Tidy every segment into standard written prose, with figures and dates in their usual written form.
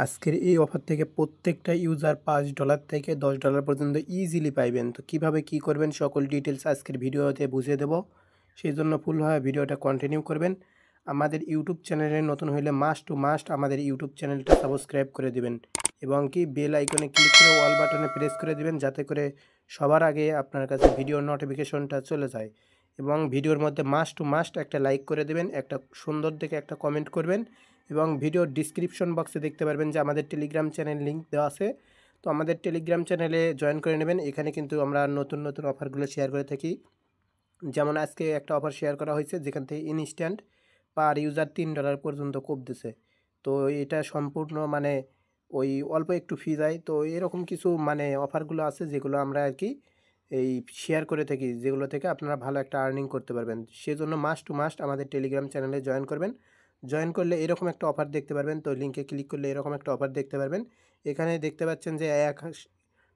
আজকের এই অফার থেকে প্রত্যেকটা ইউজার $5 থেকে $10 পর্যন্ত ইজিলি পাইবেন। তো কিভাবে কি করবেন সকল ডিটেইলস আজকের ভিডিওতে বুঝিয়ে দেব। সেজন্য ফুলভাবে ভিডিওটা কন্টিনিউ করবেন। আমাদের ইউটিউব চ্যানেলে নতুন হইলে মাস্ট টু মাস্ট আমাদের ইউটিউব চ্যানেলটা সাবস্ক্রাইব করে দিবেন এবং কি বেল আইকনে ক্লিক করে অল বাটনে প্রেস করে দিবেন, যাতে করে সবার আগে আপনার কাছে ভিডিওর নোটিফিকেশনটা চলে যায়। এবং ভিডিওর মধ্যে মাস্ট টু মাস্ট একটা লাইক করে দেবেন, একটা সুন্দর দেখে একটা কমেন্ট করবেন এবং ভিডিওর ডিসক্রিপশন বক্সে দেখতে পারবেন যে আমাদের টেলিগ্রাম চ্যানেল লিঙ্ক দেওয়া আছে। তো আমাদের টেলিগ্রাম চ্যানেলে জয়েন করে নেবেন। এখানে কিন্তু আমরা নতুন নতুন অফারগুলো শেয়ার করে থাকি। যেমন আজকে একটা অফার শেয়ার করা হয়েছে যেখান থেকে ইনস্ট্যান্ট পার ইউজার $3 পর্যন্ত কোপ দিছে। তো এটা সম্পূর্ণ মানে ওই অল্প একটু ফি যায়। তো এরকম কিছু মানে অফারগুলো আছে যেগুলো আমরা আর কি এই শেয়ার করে থাকি, যেগুলো থেকে আপনারা ভালো একটা আর্নিং করতে পারবেন। সেজন্য মাস্ট টু মাস্ট আমাদের টেলিগ্রাম চ্যানেলে জয়েন করবেন। জয়েন করলে এরকম একটা অফার দেখতে পারবেন। তো লিঙ্কে ক্লিক করলে এরকম একটা অফার দেখতে পারবেন। এখানে দেখতে পাচ্ছেন যে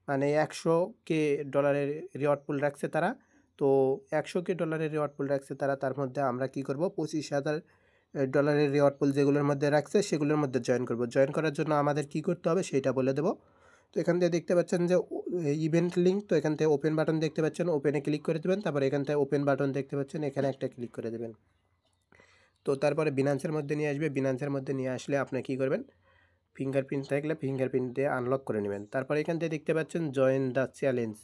মানে 100K ডলারের রিওয়ার্ড পুল রাখছে তারা। তো 100K ডলারের রিওয়ার্ড পুল রাখছে তারা, তার মধ্যে আমরা কি করব, $25,000 রিওয়ার্ড পুল যেগুলোর মধ্যে রাখছে সেগুলোর মধ্যে জয়েন করব। জয়েন করার জন্য আমাদের কি করতে হবে সেটা বলে দেব। তো এখান থেকে দেখতে পাচ্ছেন যে ইভেন্ট লিঙ্ক, তো এখান থেকে ওপেন বাটন দেখতে পাচ্ছেন, ওপেনে ক্লিক করে দেবেন। তারপরে এখান থেকে ওপেন বাটন দেখতে পাচ্ছেন, এখানে একটা ক্লিক করে দেবেন। তো তারপরে বিনান্সের মধ্যে নিয়ে আসবে। বিনান্সের মধ্যে নিয়ে আসলে আপনি কী করবেন, ফিঙ্গারপ্রিন্ট থাকলে ফিঙ্গারপ্রিন্ট দিয়ে আনলক করে নেবেন। তারপরে এখান থেকে দেখতে পাচ্ছেন জয়েন দ্য চ্যালেঞ্জ।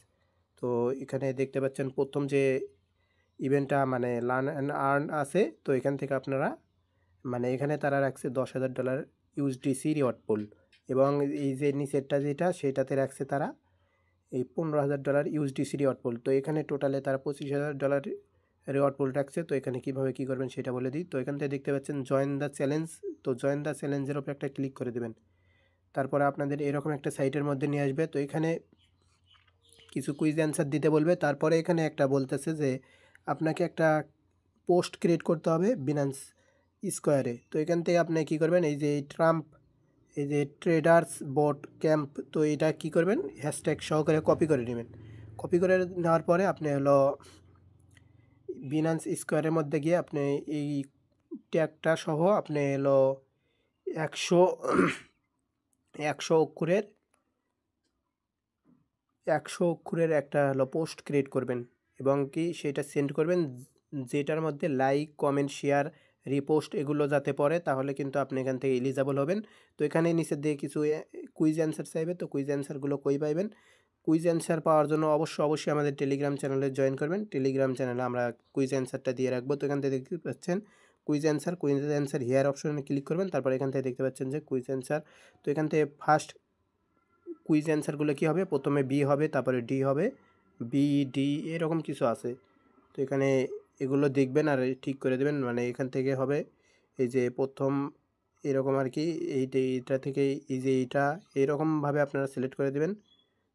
তো এখানে দেখতে পাচ্ছেন প্রথম যে ইভেন্টটা মানে লার্ন অ্যান্ড আর্ন আছে। তো এখান থেকে আপনারা মানে এখানে তারা রাখছে $10,000 ইউএসডিসি রিওয়ার্ড পুল এবং এই যে নিচেরটা যেটা সেটাতে রাখছে তারা এই $15,000 ইউএসডিসি রিওয়ার্ড পুল। তো এখানে টোটালে তারা $25,000 রিওয়ার্ড পুল রাখছে। তো এখানে কীভাবে কী করবেন সেটা বলে দিই। তো এখান থেকে দেখতে পাচ্ছেন জয়েন দ্য চ্যালেঞ্জ। তো জয়েন দ্য চ্যালেঞ্জের উপর একটা ক্লিক করে দেবেন। তারপরে আপনাদের এরকম একটা সাইটের মধ্যে নিয়ে আসবে। তো এখানে কিছু কুইজ অ্যান্সার দিতে বলবে। তারপরে এখানে একটা বলতেছে যে আপনাকে একটা পোস্ট ক্রিয়েট করতে হবে বিনান্স স্কোয়ারে। তো এখান থেকে আপনি কী করবেন, এই যে এই ট্রাম্প, এই যে ট্রেডার্স বট ক্যাম্প, তো এটা কী করবেন, হ্যাশট্যাগ সহকারে কপি করে নেবেন। কপি করে নেওয়ার পরে আপনি হলো বিনান্স স্কোয়ারের মধ্যে গিয়ে আপনি এই ট্যাগটা সহ আপনি হলো 100 অক্ষরের একটা হলো পোস্ট ক্রিয়েট করবেন এবং কি সেটা সেন্ড করবেন, যেটার মধ্যে লাইক কমেন্ট শেয়ার রিপোস্ট এগুলো যাতে পড়ে, তাহলে কিন্তু আপনি এখান থেকে এলিজিবল হবেন। তো এখানে নিচের দিয়ে কিছু কুইজ অ্যান্সার চাইবে। তো কুইজ অ্যান্সারগুলো কই পাইবেন, কুইজ অ্যান্সার পাওয়ার জন্য অবশ্যই আমাদের টেলিগ্রাম চ্যানেলে জয়েন করবেন। টেলিগ্রাম চ্যানেলে আমরা কুইজ অ্যান্সারটা দিয়ে রাখবো। তো এখান থেকে দেখতে পাচ্ছেন কুইজ অ্যান্সার হিয়ার অপশনে ক্লিক করবেন। তারপর এখান থেকে দেখতে পাচ্ছেন যে কুইজ অ্যান্সার। তো এখান থেকে ফার্স্ট কুইজ অ্যান্সারগুলো কী হবে, প্রথমে বি হবে, তারপরে ডি হবে, বি ডি এরকম কিছু আছে। তো এখানে এগুলো দেখবেন আর ঠিক করে দেবেন। মানে এখান থেকে হবে এই যে প্রথম এরকম আর কি, এইটা থেকে এই যে এইটা এরকমভাবে আপনারা সিলেক্ট করে দেবেন।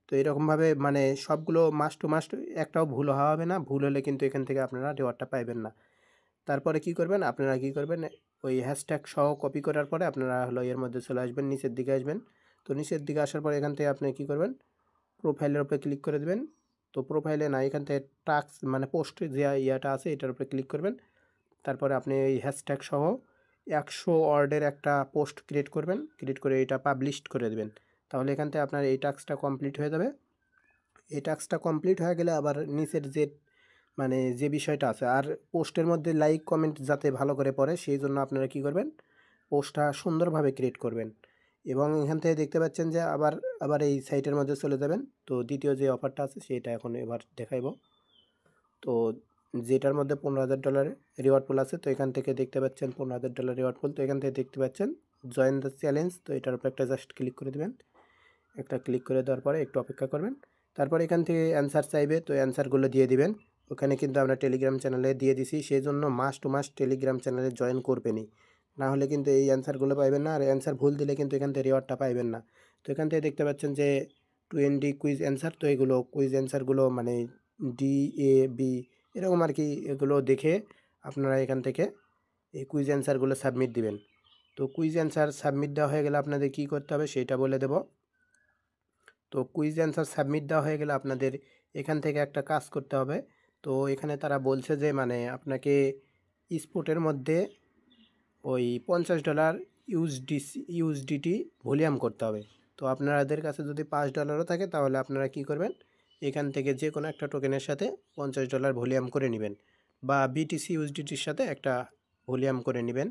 তো এরকমভাবে মানে সবগুলো মাস্ট টু মাস্ট, একটাও ভুল হবে না। ভুল হলে কিন্তু এখান থেকে আপনারা রিওয়ার্ডটা পাইবেন না। তারপরে কি করবেন, আপনারা কি করবেন, ওই হ্যাশট্যাগ সহ কপি করার পরে আপনারা হলো এর মধ্যে চলে আসবেন, নিচের দিকে আসবেন। তো নিচের দিকে আসার পরে এখান থেকে আপনি কী করবেন, প্রোফাইলের উপরে ক্লিক করে দেবেন। তো প্রোফাইলে না, এখান থেকে টাস্ক মানে পোস্ট যে ইয়াটা আছে এটার উপরে ক্লিক করবেন। তারপরে আপনি এই হ্যাশট্যাগ সহ 100 ওয়ার্ডের একটা পোস্ট ক্রিয়েট করবেন, ক্রিয়েট করে এটা পাবলিশ করে দেবেন। তাহলে এখান থেকে আপনার এই টাস্কটা কমপ্লিট হয়ে যাবে। এই টাস্কটা কমপ্লিট হয়ে গেলে আবার নিচের যে মানে যে বিষয়টা আছে, আর পোস্টের মধ্যে লাইক কমেন্ট যাতে ভালো করে পড়ে সেই জন্য আপনারা কী করবেন, পোস্টটা সুন্দরভাবে ক্রিয়েট করবেন। এবং এখান থেকে দেখতে পাচ্ছেন যে আবার এই সাইটের মধ্যে চলে যাবেন। তো দ্বিতীয় যে অফারটা আছে সেটা এখন এবার দেখাইব। তো যেটার মধ্যে $15,000 রিওয়ার্ড পুল আছে। তো এখান থেকে দেখতে পাচ্ছেন $15,000 রিওয়ার্ড পুল। তো এখান থেকে দেখতে পাচ্ছেন জয়েন দ্য চ্যালেঞ্জ। তো এটার উপর একটা জাস্ট ক্লিক করে দেবেন। একটা ক্লিক করে দেওয়ার পরে একটু অপেক্ষা করবেন। তারপর এখান থেকে অ্যান্সার চাইবে, তো অ্যান্সারগুলো দিয়ে দিবেন। ওখানে কিন্তু আমরা টেলিগ্রাম চ্যানেলে দিয়ে দিছি, সেই জন্য মাস্ট টু মাস্ট টেলিগ্রাম চ্যানেলে জয়েন করবেনই, না হলে কিন্তু এই অ্যান্সারগুলো পাইবেন না। আর অ্যান্সার ভুল দিলে কিন্তু এখান থেকে রিওয়ার্ডটা পাইবেন না। তো এখান থেকে দেখতে পাচ্ছেন যে 20 কুইজ অ্যান্সার। তো এগুলো কুইজ অ্যান্সারগুলো মানে ডি এ বি এরকম আর কি, এগুলো দেখে আপনারা এখান থেকে এই কুইজ অ্যান্সারগুলো সাবমিট দিবেন। তো কুইজ অ্যান্সার সাবমিট দেওয়া হয়ে গেলে আপনাদের কী করতে হবে সেটা বলে দেব। তো কুইজ অ্যান্সার সাবমিট দেওয়া হয়ে গেলে আপনাদের এখান থেকে একটা কাজ করতে হবে। তো এখানে তারা বলছে যে মানে আপনাকে স্পোর্টের মধ্যে ওই $50 ইউএসডিটি ভলিউম করতে হবে। তো আপনাদের কাছে যদি $5 থাকে তাহলে আপনারা কি করবেন, এখান থেকে যে কোনো একটা টোকেনের সাথে $50 ভলিউম করে নেবেন, বা বিটিসি ইউএসডিটির সাথে একটা ভলিউম করে নেবেন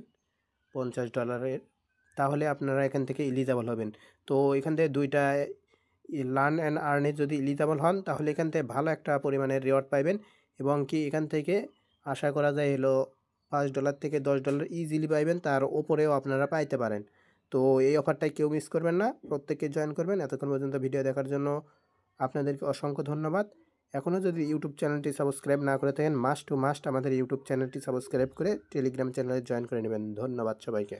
$50। তাহলে আপনারা এখান থেকে এলিজিবল হবেন। তো এখান থেকে দুইটা লার্ন অ্যান্ড আর্নে যদি এলিজিবল হন তাহলে এখান থেকে ভালো একটা পরিমাণের রিওয়ার্ড পাইবেন, এবং কি এখান থেকে আশা করা যায় হলো $5 থেকে $10 ইজিলি পাইবেন, তার ওপরেও আপনারা পাইতে পারেন। তো এই অফারটাই কেউ মিস করবেন না, প্রত্যেকে জয়েন করবেন। এতক্ষণ পর্যন্ত ভিডিও দেখার জন্য আপনাদেরকে অসংখ্য ধন্যবাদ। এখনও যদি ইউটিউব চ্যানেলটি সাবস্ক্রাইব না করে থাকেন, মাস্ট টু মাস্ট আমাদের ইউটিউব চ্যানেলটি সাবস্ক্রাইব করে টেলিগ্রাম চ্যানেলে জয়েন করে নেবেন। ধন্যবাদ সবাইকে।